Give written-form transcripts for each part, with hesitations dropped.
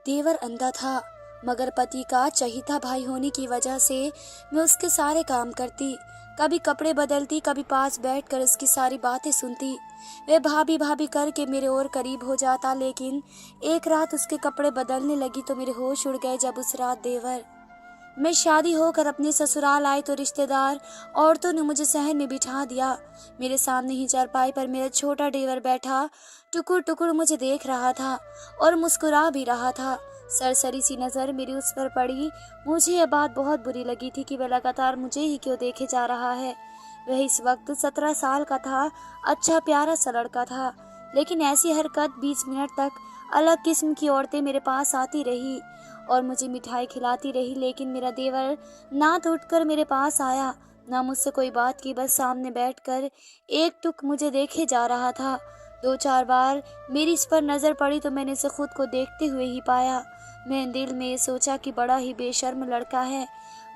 देवर अंधा था, मगर पति का चहीता भाई होने की वजह से मैं उसके सारे काम करती। कभी कपड़े बदलती, कभी पास बैठकर उसकी सारी बातें सुनती। वह भाभी भाभी करके मेरे और करीब हो जाता, लेकिन एक रात उसके कपड़े बदलने लगी तो मेरे होश उड़ गए। जब उस रात मैं शादी होकर अपने ससुराल आई तो रिश्तेदार औरतों ने मुझे शहर में बिठा दिया। मेरे सामने ही चारपाई पर मेरा छोटा देवर बैठा टुकुर टुकुर मुझे देख रहा था और मुस्कुरा भी रहा था। सरसरी सी नज़र मेरी उस पर पड़ी। मुझे यह बात बहुत बुरी लगी थी कि वह लगातार मुझे ही क्यों देखे जा रहा है। वह इस वक्त 17 साल का था, अच्छा प्यारा सा लड़का था, लेकिन ऐसी हरकत 20 मिनट तक अलग किस्म की औरतें मेरे पास आती रही और मुझे मिठाई खिलाती रही, लेकिन मेरा देवर ना तो उठकर मेरे पास आया, ना मुझसे कोई बात की। बस सामने बैठकर एक टुक मुझे देखे जा रहा था। 2-4 बार मेरी इस पर नज़र पड़ी तो मैंने इसे खुद को देखते हुए ही पाया। मैंने दिल में ये सोचा कि बड़ा ही बेशर्म लड़का है।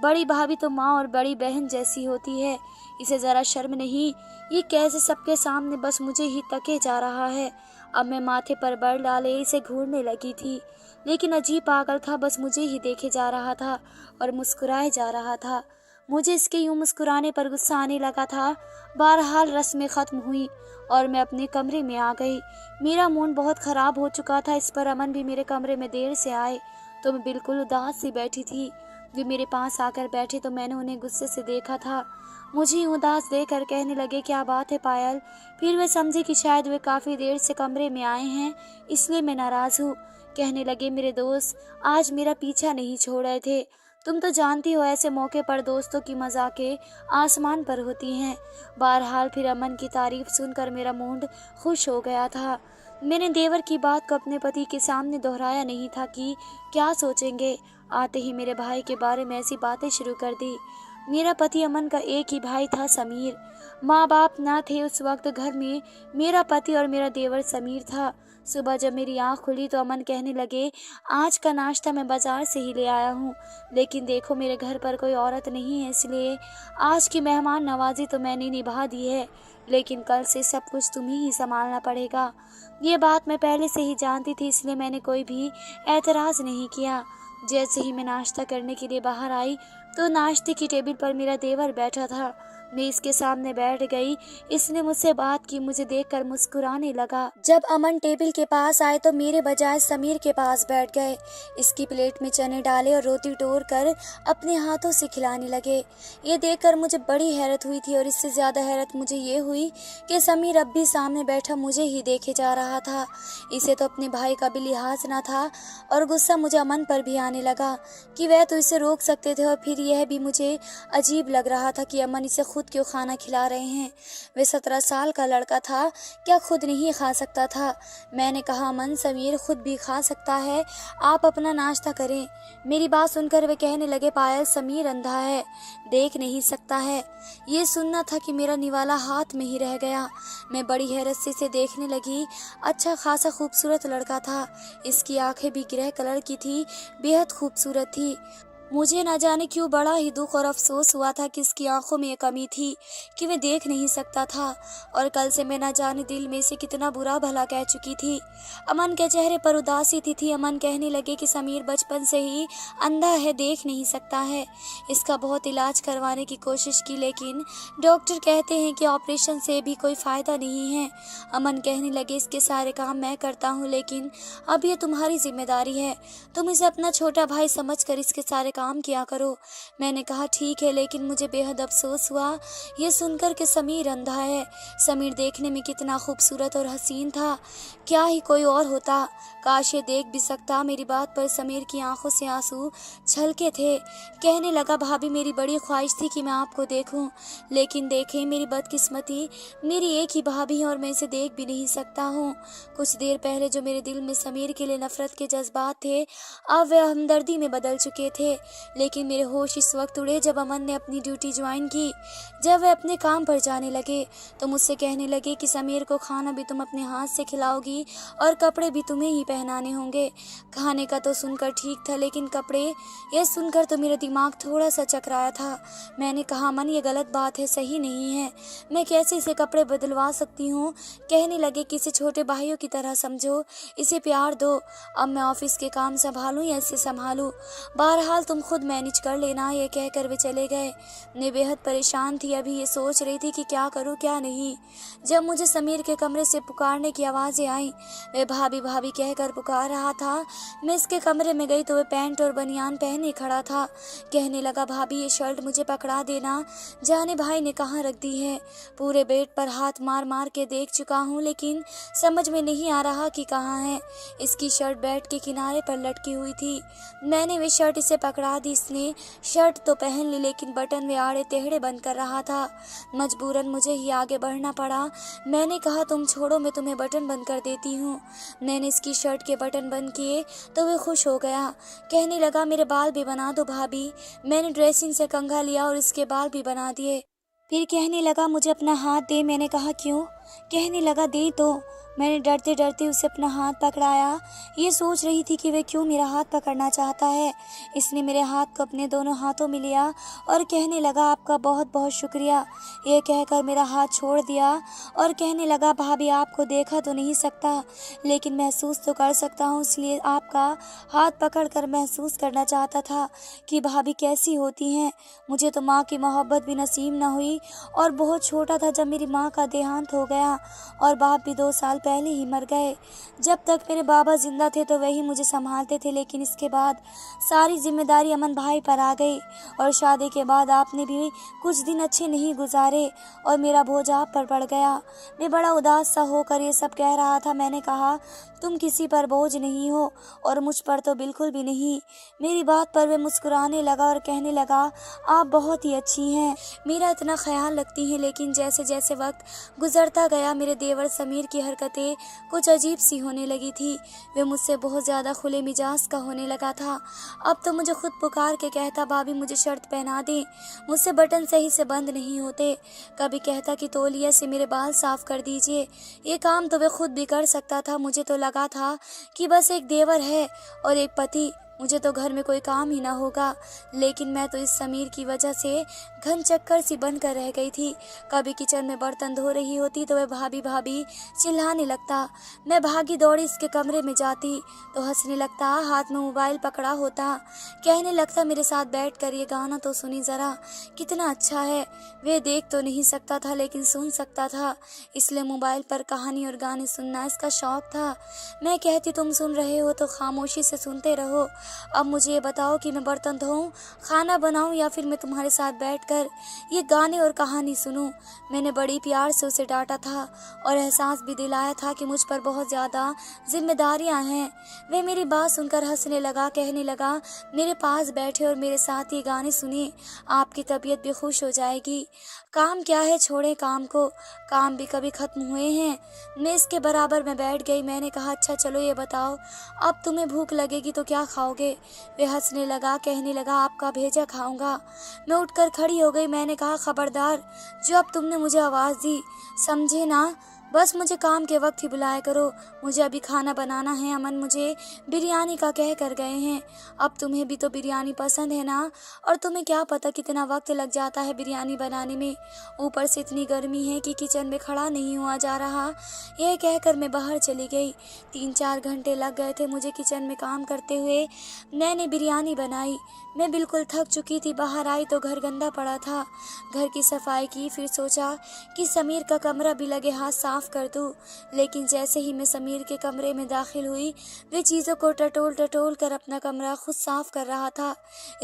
बड़ी भाभी तो माँ और बड़ी बहन जैसी होती है, इसे ज़रा शर्म नहीं, ये कैसे सबके सामने बस मुझे ही तके जा रहा है। अब मैं माथे पर बल डाले इसे घूरने लगी थी, लेकिन अजीब पागल था, बस मुझे ही देखे जा रहा था और मुस्कुराए जा रहा था। मुझे इसके यूं मुस्कुराने पर गुस्सा आने लगा था। बहरहाल रस्में ख़त्म हुई और मैं अपने कमरे में आ गई। मेरा मूड बहुत ख़राब हो चुका था। इस पर अमन भी मेरे कमरे में देर से आए तो मैं बिल्कुल उदास सी बैठी थी। वे मेरे पास आकर बैठे तो मैंने उन्हें गुस्से से देखा था। मुझे उदास देखकर कहने लगे, क्या बात है पायल? फिर वे समझे कि शायद वे काफ़ी देर से कमरे में आए हैं, इसलिए मैं नाराज़ हूँ। कहने लगे, मेरे दोस्त आज मेरा पीछा नहीं छोड़ रहे थे। तुम तो जानती हो ऐसे मौके पर दोस्तों की मजाकें आसमान पर होती हैं। बहरहाल फिर अमन की तारीफ सुनकर मेरा मूड खुश हो गया था। मैंने देवर की बात को अपने पति के सामने दोहराया नहीं था कि क्या सोचेंगे। आते ही मेरे भाई के बारे में ऐसी बातें शुरू कर दी। मेरा पति अमन का एक ही भाई था, समीर। माँ बाप ना थे उस वक्त घर में। मेरा पति और मेरा देवर समीर था। सुबह जब मेरी आँख खुली तो अमन कहने लगे, आज का नाश्ता मैं बाजार से ही ले आया हूँ, लेकिन देखो मेरे घर पर कोई औरत नहीं है, इसलिए आज की मेहमान नवाजी तो मैंने निभा दी है, लेकिन कल से सब कुछ तुम्हें ही संभालना पड़ेगा। ये बात मैं पहले से ही जानती थी, इसलिए मैंने कोई भी एतराज़ नहीं किया। जैसे ही मैं नाश्ता करने के लिए बाहर आई तो नाश्ते की टेबल पर मेरा देवर बैठा था। मैं इसके सामने बैठ गई। इसने मुझसे बात की, मुझे देखकर मुस्कुराने लगा। जब अमन टेबल के पास आए तो मेरे बजाय समीर के पास बैठ गए। इसकी प्लेट में चने डाले और रोटी तोड़ कर अपने हाथों से खिलाने लगे। ये देखकर मुझे बड़ी हैरत हुई थी और इससे ज़्यादा हैरत मुझे ये हुई कि समीर अब भी सामने बैठा मुझे ही देखे जा रहा था। इसे तो अपने भाई का भी लिहाज न था और गुस्सा मुझे अमन पर भी आने लगा कि वह तो इसे रोक सकते थे, और फिर यह भी मुझे अजीब लग रहा था कि अमन इसे खुद क्यों खाना खिला रहे हैं। वे 17 साल का लड़का था, क्या खुद नहीं खा सकता था? मैंने कहा, अमन समीर खुद भी खा सकता है, आप अपना नाश्ता करें। मेरी बात सुनकर वे कहने लगे, पायल समीर अंधा है, देख नहीं सकता है। ये सुनना था कि मेरा निवाला हाथ में ही रह गया। मैं बड़ी हैरत से इसे देखने लगी। अच्छा खासा खूबसूरत लड़का था। इसकी आंखें भी ग्रे कलर की थी, बेहद खूबसूरत थी। मुझे न जाने क्यों बड़ा ही दुख और अफसोस हुआ था कि इसकी आंखों में ये कमी थी कि वह देख नहीं सकता था, और कल से मैं न जाने दिल में से कितना बुरा भला कह चुकी थी। अमन के चेहरे पर उदासी थी। अमन कहने लगे कि समीर बचपन से ही अंधा है, देख नहीं सकता है। इसका बहुत इलाज करवाने की कोशिश की, लेकिन डॉक्टर कहते हैं कि ऑपरेशन से भी कोई फ़ायदा नहीं है। अमन कहने लगे, इसके सारे काम मैं करता हूँ, लेकिन अब ये तुम्हारी जिम्मेदारी है। तुम इसे अपना छोटा भाई समझकर इसके सारे काम किया करो। मैंने कहा, ठीक है, लेकिन मुझे बेहद अफसोस हुआ ये सुनकर कि समीर अंधा है। समीर देखने में कितना खूबसूरत और हसीन था, क्या ही कोई और होता, काश ये देख भी सकता। मेरी बात पर समीर की आंखों से आंसू छलके थे। कहने लगा, भाभी मेरी बड़ी ख्वाहिश थी कि मैं आपको देखूं, लेकिन देखें मेरी बदकिस्मती, मेरी एक ही भाभी है और मैं इसे देख भी नहीं सकता हूँ। कुछ देर पहले जो मेरे दिल में समीर के लिए नफरत के जज्बात थे, अब वे हमदर्दी में बदल चुके थे। लेकिन मेरे होश इस वक्त उड़े जब अमन ने अपनी ड्यूटी ज्वाइन की। जब वह अपने काम पर जाने लगे तो मुझसे कहने लगे कि समीर को खाना भी तुम अपने हाथ से खिलाओगी और कपड़े भी तुम्हें ही पहनाने होंगे। खाने का तो सुनकर ठीक था, लेकिन कपड़े, यह सुनकर तो मेरा दिमाग थोड़ा सा चकराया था। मैंने कहा अमन, ये गलत बात है, सही नहीं है। मैं कैसे इसे कपड़े बदलवा सकती हूँ? कहने लगे कि इसे छोटे भाइयों की तरह समझो, इसे प्यार दो। अब मैं ऑफिस के काम संभालूं या इसे संभालूं? बहरहाल तुम खुद मैनेज कर लेना। ये कहकर वे चले गए। मैं बेहद परेशान थी, अभी ये सोच रही थी कि क्या करूं क्या नहीं, जब मुझे समीर के कमरे से पुकारने की आवाज़ें आईं। वे भाभी भाभी कहकर पुकार रहा था। मैं इसके कमरे में गई तो वह पैंट और बनियान पहने खड़ा था। कहने लगा, भाभी ये शर्ट मुझे पकड़ा देना, जाने भाई ने कहाँ रख दी है। पूरे बेड पर हाथ मार मार के देख चुका हूँ, लेकिन समझ में नहीं आ रहा कि कहाँ है। इसकी शर्ट बेड के किनारे पर लटकी हुई थी। मैंने वे शर्ट इसे पकड़ा दी। इसने शर्ट तो पहन ली, लेकिन बटन वे आड़े टेढ़े बंद कर रहा था। मजबूरन मुझे ही आगे बढ़ना पड़ा। मैंने कहा, तुम छोड़ो, मैं तुम्हें बटन बंद कर देती हूँ। मैंने इसकी शर्ट के बटन बंद किए तो वे खुश हो गया। कहने लगा, मेरे बाल भी बना दो भाभी। मैंने ड्रेसिंग से कंघा लिया और इसके बाल भी बना दिए। फिर कहने लगा, मुझे अपना हाथ दे। मैंने कहा, क्यों? कहने लगा, दे तो। मैंने डरते डरते उसे अपना हाथ पकड़ाया। ये सोच रही थी कि वह क्यों मेरा हाथ पकड़ना चाहता है। इसने मेरे हाथ को अपने दोनों हाथों में लिया और कहने लगा, आपका बहुत बहुत शुक्रिया। ये कहकर मेरा हाथ छोड़ दिया और कहने लगा, भाभी आपको देखा तो नहीं सकता, लेकिन महसूस तो कर सकता हूँ, इसलिए आपका हाथ पकड़कर महसूस करना चाहता था कि भाभी कैसी होती हैं। मुझे तो माँ की मोहब्बत भी नसीब न हुई और बहुत छोटा था जब मेरी माँ का देहांत हो गया और बाप भी 2 साल पहले ही मर गए। जब तक मेरे बाबा जिंदा थे तो वही मुझे संभालते थे, लेकिन इसके बाद सारी जिम्मेदारी अमन भाई पर आ गई और शादी के बाद आपने भी कुछ दिन अच्छे नहीं गुजारे और मेरा बोझ आप पर पड़ गया। मैं बड़ा उदास सा होकर ये सब कह रहा था। मैंने कहा, तुम किसी पर बोझ नहीं हो और मुझ पर तो बिल्कुल भी नहीं। मेरी बात पर वे मुस्कुराने लगा और कहने लगा, आप बहुत ही अच्छी हैं, मेरा इतना ख्याल रखती हैं। लेकिन जैसे जैसे वक्त गुजरता गया मेरे देवर समीर की हरकतें कुछ अजीब सी होने लगी थी। वे मुझसे बहुत ज़्यादा खुले मिजाज का होने लगा था। अब तो मुझे खुद पुकार के कहता, भाभी मुझे शर्ट पहना दें, मुझसे बटन सही से बंद नहीं होते। कभी कहता कि तौलिया से मेरे बाल साफ कर दीजिए। ये काम तो वे खुद भी कर सकता था। मुझे तो लगा था कि बस एक देवर है और एक पति, मुझे तो घर में कोई काम ही ना होगा। लेकिन मैं तो इस समीर की वजह से घन चक्कर सी बनकर रह गई थी। कभी किचन में बर्तन धो रही होती तो वह भाभी भाभी चिल्लाने लगता। मैं भागी दौड़ी इसके कमरे में जाती तो हंसने लगता, हाथ में मोबाइल पकड़ा होता। कहने लगता, मेरे साथ बैठ कर ये गाना तो सुनी ज़रा, कितना अच्छा है। वे देख तो नहीं सकता था लेकिन सुन सकता था, इसलिए मोबाइल पर कहानी और गाने सुनना इसका शौक था। मैं कहती, तुम सुन रहे हो तो खामोशी से सुनते रहो। अब मुझे ये बताओ कि मैं बर्तन धोऊं, खाना बनाऊं या फिर मैं तुम्हारे साथ बैठकर ये गाने और कहानी सुनूं। मैंने बड़ी प्यार से उसे डांटा था और एहसास भी दिलाया था कि मुझ पर बहुत ज़्यादा जिम्मेदारियां हैं। वे मेरी बात सुनकर हंसने लगा। कहने लगा, मेरे पास बैठे और मेरे साथ ये गाने सुनिए, आपकी तबीयत भी खुश हो जाएगी। काम क्या है, छोड़े काम को, काम भी कभी ख़त्म हुए हैं। मैं इसके बराबर में बैठ गई। मैंने कहा, अच्छा चलो ये बताओ, अब तुम्हें भूख लगेगी तो क्या खाओगे? वे हंसने लगा। कहने लगा, आपका भेजा खाऊंगा। मैं उठकर खड़ी हो गई। मैंने कहा, खबरदार, जो अब तुमने मुझे आवाज़ दी, समझे ना, बस मुझे काम के वक्त ही बुलाया करो। मुझे अभी खाना बनाना है। अमन मुझे बिरयानी का कह कर गए हैं। अब तुम्हें भी तो बिरयानी पसंद है ना, और तुम्हें क्या पता कितना वक्त लग जाता है बिरयानी बनाने में। ऊपर से इतनी गर्मी है कि किचन में खड़ा नहीं हुआ जा रहा। यह कहकर मैं बाहर चली गई। 3-4 घंटे लग गए थे मुझे किचन में काम करते हुए। मैंने बिरयानी बनाई। मैं बिल्कुल थक चुकी थी। बाहर आई तो घर गंदा पड़ा था। घर की सफाई की, फिर सोचा कि समीर का कमरा भी लगे हाथ साफ कर दूं। लेकिन जैसे ही मैं समीर के कमरे में दाखिल हुई, वे चीज़ों को टटोल टटोल कर अपना कमरा खुद साफ कर रहा था।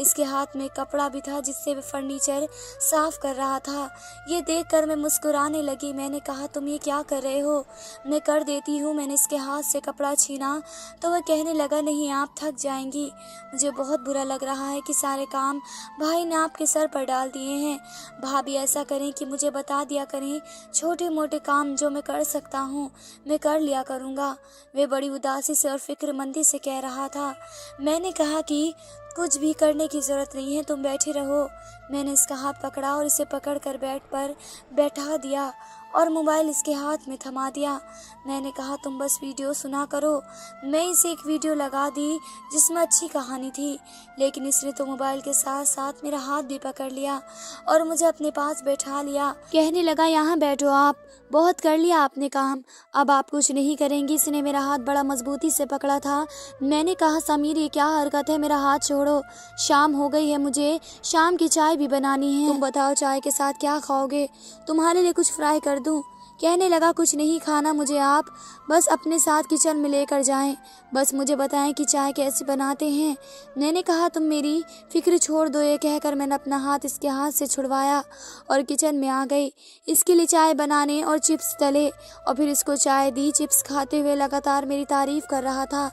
इसके हाथ में कपड़ा भी था जिससे वे फर्नीचर साफ कर रहा था। ये देखकर मैं मुस्कुराने लगी। मैंने कहा, तुम ये क्या कर रहे हो? मैं कर देती हूँ। मैंने इसके हाथ से कपड़ा छीना तो वह कहने लगा, नहीं आप थक जाएंगी। मुझे बहुत बुरा लग रहा है कि सारे काम भाई ने आपके सर पर डाल दिए हैं। भाभी ऐसा करें कि मुझे बता दिया करें, छोटे मोटे काम जो मैं कर सकता हूँ मैं कर लिया करूँगा। वे बड़ी उदासी से और फिक्रमंदी से कह रहा था। मैंने कहा कि कुछ भी करने की ज़रूरत नहीं है, तुम बैठे रहो। मैंने इसका हाथ पकड़ा और इसे पकड़कर बेड पर बैठा दिया और मोबाइल इसके हाथ में थमा दिया। मैंने कहा तुम बस वीडियो सुना करो। मैं इसे एक वीडियो लगा दी जिसमें अच्छी कहानी थी, लेकिन इसने तो मोबाइल के साथ साथ मेरा हाथ भी पकड़ लिया और मुझे अपने पास बैठा लिया। कहने लगा यहाँ बैठो आप, बहुत कर लिया आपने काम, अब आप कुछ नहीं करेंगी। इसने मेरा हाथ बड़ा मजबूती से पकड़ा था। मैंने कहा समीर ये क्या हरकत है, मेरा हाथ छोड़ो। शाम हो गई है, मुझे शाम की चाय भी बनानी है। तुम बताओ चाय के साथ क्या खाओगे, तुम्हारे लिए कुछ फ्राई कर दूं? कहने लगा कुछ नहीं खाना मुझे, आप बस अपने साथ किचन में लेकर जाएं, बस मुझे बताएं कि चाय कैसे बनाते हैं। मैंने कहा तुम मेरी फिक्र छोड़ दो। ये कहकर मैंने अपना हाथ इसके हाथ से छुड़वाया और किचन में आ गई इसके लिए चाय बनाने और चिप्स तले और फिर इसको चाय दी। चिप्स खाते हुए लगातार मेरी तारीफ कर रहा था।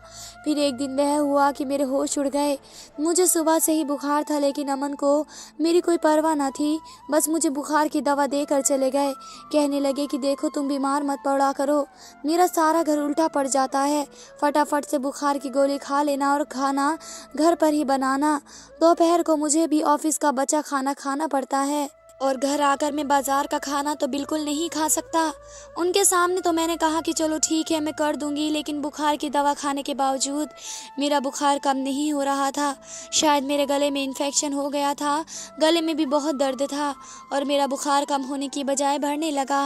फिर एक दिन वह हुआ कि मेरे होश उड़ गए। मुझे सुबह से ही बुखार था, लेकिन अमन को मेरी कोई परवाह न थी, बस मुझे बुखार की दवा देकर चले गए। कहने लगे कि देखो तुम बीमार मत पड़ा करो, मेरा सारा घर उल्टा पड़ जाता है, फटाफट से बुखार की गोली खा लेना और खाना घर पर ही बनाना। दोपहर को मुझे भी ऑफिस का बचा खाना खाना पड़ता है और घर आकर मैं बाजार का खाना तो बिल्कुल नहीं खा सकता। उनके सामने तो मैंने कहा कि चलो ठीक है मैं कर दूंगी, लेकिन बुखार की दवा खाने के बावजूद मेरा बुखार कम नहीं हो रहा था। शायद मेरे गले में इन्फेक्शन हो गया था, गले में भी बहुत दर्द था और मेरा बुखार कम होने की बजाय बढ़ने लगा।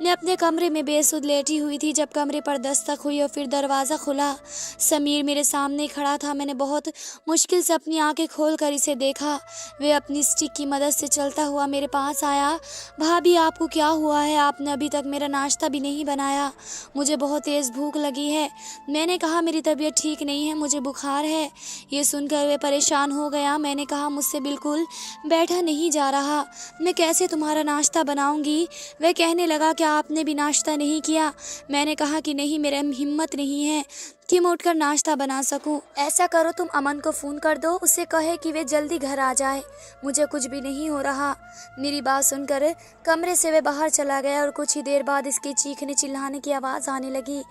मैं अपने कमरे में बेसुध लेटी हुई थी जब कमरे पर दस्तक हुई और फिर दरवाज़ा खुला। समीर मेरे सामने खड़ा था। मैंने बहुत मुश्किल से अपनी आंखें खोलकर इसे देखा। वे अपनी स्टिक की मदद से चलता हुआ मेरे पास आया। भाभी आपको क्या हुआ है, आपने अभी तक मेरा नाश्ता भी नहीं बनाया, मुझे बहुत तेज़ भूख लगी है। मैंने कहा मेरी तबीयत ठीक नहीं है, मुझे बुखार है। ये सुनकर वे परेशान हो गया। मैंने कहा मुझसे बिल्कुल बैठा नहीं जा रहा, मैं कैसे तुम्हारा नाश्ता बनाऊंगी। वह कहने लगा क्या आपने भी नाश्ता नहीं किया। मैंने कहा कि नहीं, मेरे हिम्मत नहीं है कि मैं उठकर नाश्ता बना सकूं। ऐसा करो तुम अमन को फ़ोन कर दो, उसे कहे कि वे जल्दी घर आ जाए, मुझे कुछ भी नहीं हो रहा। मेरी बात सुनकर कमरे से वे बाहर चला गया और कुछ ही देर बाद इसके चीखने चिल्लाने की आवाज़ आने लगी।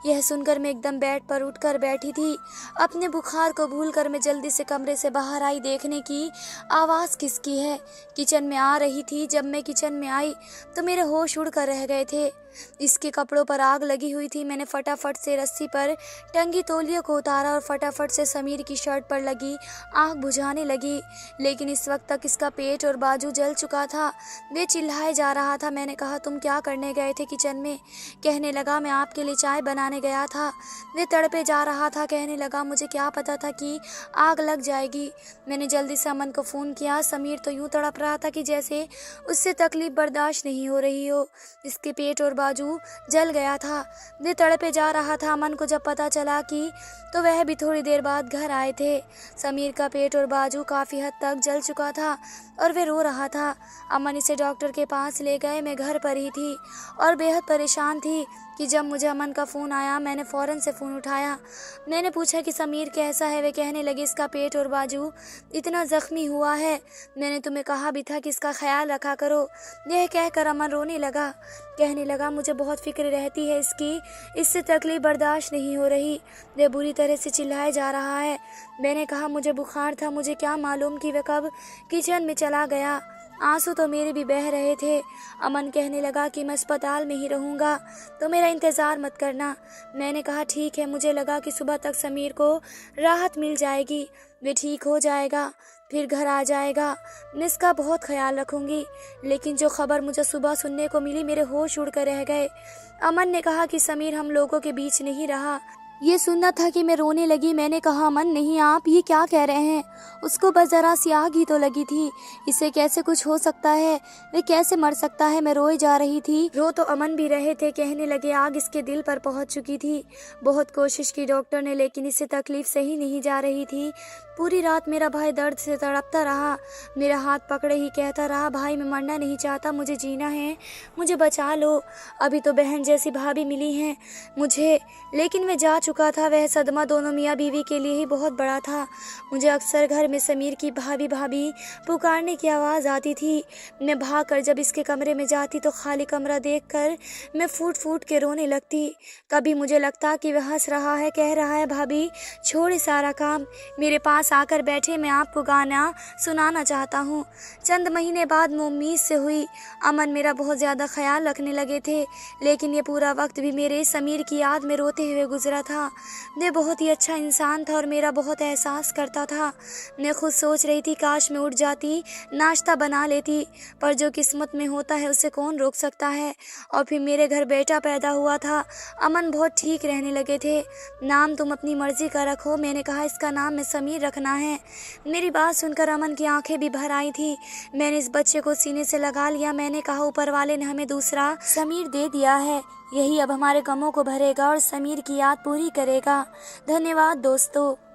यह सुनकर मैं एकदम बेड पर उठकर बैठी थी। अपने बुखार को भूलकर मैं जल्दी से कमरे से बाहर आई देखने की आवाज़ किसकी है। किचन में आ रही थी। जब मैं किचन में आई तो मेरे होश उड़ कर रह गए थे। इसके कपड़ों पर आग लगी हुई थी। मैंने फटाफट से रस्सी पर टंगी तौलिया को उतारा और फटाफट से समीर की शर्ट पर लगी आग बुझाने लगी, लेकिन इस वक्त तक इसका पेट और बाजू जल चुका था। वे चिल्लाए जा रहा था। मैंने कहा तुम क्या करने गए थे किचन में। कहने लगा मैं आपके लिए चाय बनाने गया था। वे तड़पे जा रहा था। कहने लगा मुझे क्या पता था कि आग लग जाएगी। मैंने जल्दी से अमन को फ़ोन किया। समीर तो यूँ तड़प रहा था कि जैसे उससे तकलीफ बर्दाश्त नहीं हो रही हो। इसके पेट और बाजू जल गया था। वे तड़पे जा रहा था। अमन को जब पता चला कि तो वह भी थोड़ी देर बाद घर आए थे। समीर का पेट और बाजू काफ़ी हद तक जल चुका था और वे रो रहा था। अमन इसे डॉक्टर के पास ले गए। मैं घर पर ही थी और बेहद परेशान थी कि जब मुझे अमन का फ़ोन आया मैंने फ़ौरन से फ़ोन उठाया। मैंने पूछा कि समीर कैसा है। वे कहने लगे इसका पेट और बाजू इतना ज़ख्मी हुआ है, मैंने तुम्हें कहा भी था कि इसका ख्याल रखा करो। यह कहकर अमन रोने लगा। कहने लगा मुझे बहुत फिक्र रहती है इसकी, इससे तकलीफ बर्दाश्त नहीं हो रही, वह बुरी तरह से चिल्लाए जा रहा है। मैंने कहा मुझे बुखार था, मुझे क्या मालूम कि वह कब किचन में चला गया। आंसू तो मेरे भी बह रहे थे। अमन कहने लगा कि मैं अस्पताल में ही रहूँगा, तो मेरा इंतज़ार मत करना। मैंने कहा ठीक है। मुझे लगा कि सुबह तक समीर को राहत मिल जाएगी, वे ठीक हो जाएगा, फिर घर आ जाएगा, मैं इसका बहुत ख्याल रखूँगी। लेकिन जो खबर मुझे सुबह सुनने को मिली मेरे होश उड़ कर रह गए। अमन ने कहा कि समीर हम लोगों के बीच नहीं रहा। ये सुनना था कि मैं रोने लगी। मैंने कहा अमन नहीं, आप ये क्या कह रहे हैं, उसको बस ज़रा सी आग ही तो लगी थी, इसे कैसे कुछ हो सकता है, वे कैसे मर सकता है। मैं रोए जा रही थी। रो तो अमन भी रहे थे। कहने लगे आग इसके दिल पर पहुंच चुकी थी। बहुत कोशिश की डॉक्टर ने, लेकिन इससे तकलीफ सही नहीं जा रही थी। पूरी रात मेरा भाई दर्द से तड़पता रहा, मेरा हाथ पकड़े ही कहता रहा भाई मैं मरना नहीं चाहता, मुझे जीना है, मुझे बचा लो। अभी तो बहन जैसी भाभी मिली हैं मुझे, लेकिन वे जा चुका था वह सदमा दोनों मियाँ बीवी के लिए ही बहुत बड़ा था। मुझे अक्सर घर में समीर की भाभी भाभी पुकारने की आवाज़ आती थी। मैं भागकर जब इसके कमरे में जाती तो खाली कमरा देखकर मैं फूट फूट के रोने लगती। कभी मुझे लगता कि वह हंस रहा है, कह रहा है भाभी छोड़े सारा काम, मेरे पास आकर बैठे, मैं आपको गाना सुनाना चाहता हूँ। चंद महीने बाद मैं उम्मीद से हुई। अमन मेरा बहुत ज़्यादा ख्याल रखने लगे थे, लेकिन ये पूरा वक्त भी मेरे समीर की याद में रोते हुए गुजरा था। वह बहुत ही अच्छा इंसान था और मेरा बहुत एहसास करता था। मैं खुद सोच रही थी काश मैं उठ जाती, नाश्ता बना लेती, पर जो किस्मत में होता है उसे कौन रोक सकता है। और फिर मेरे घर बेटा पैदा हुआ था। अमन बहुत ठीक रहने लगे थे। नाम तुम अपनी मर्जी का रखो, मैंने कहा इसका नाम मैं समीर रखना है। मेरी बात सुनकर अमन की आंखें भी भर आई थी। मैंने इस बच्चे को सीने से लगा लिया। मैंने कहा ऊपर वाले ने हमें दूसरा समीर दे दिया है, यही अब हमारे गमों को भरेगा और समीर की याद पूरी करेगा। धन्यवाद दोस्तों।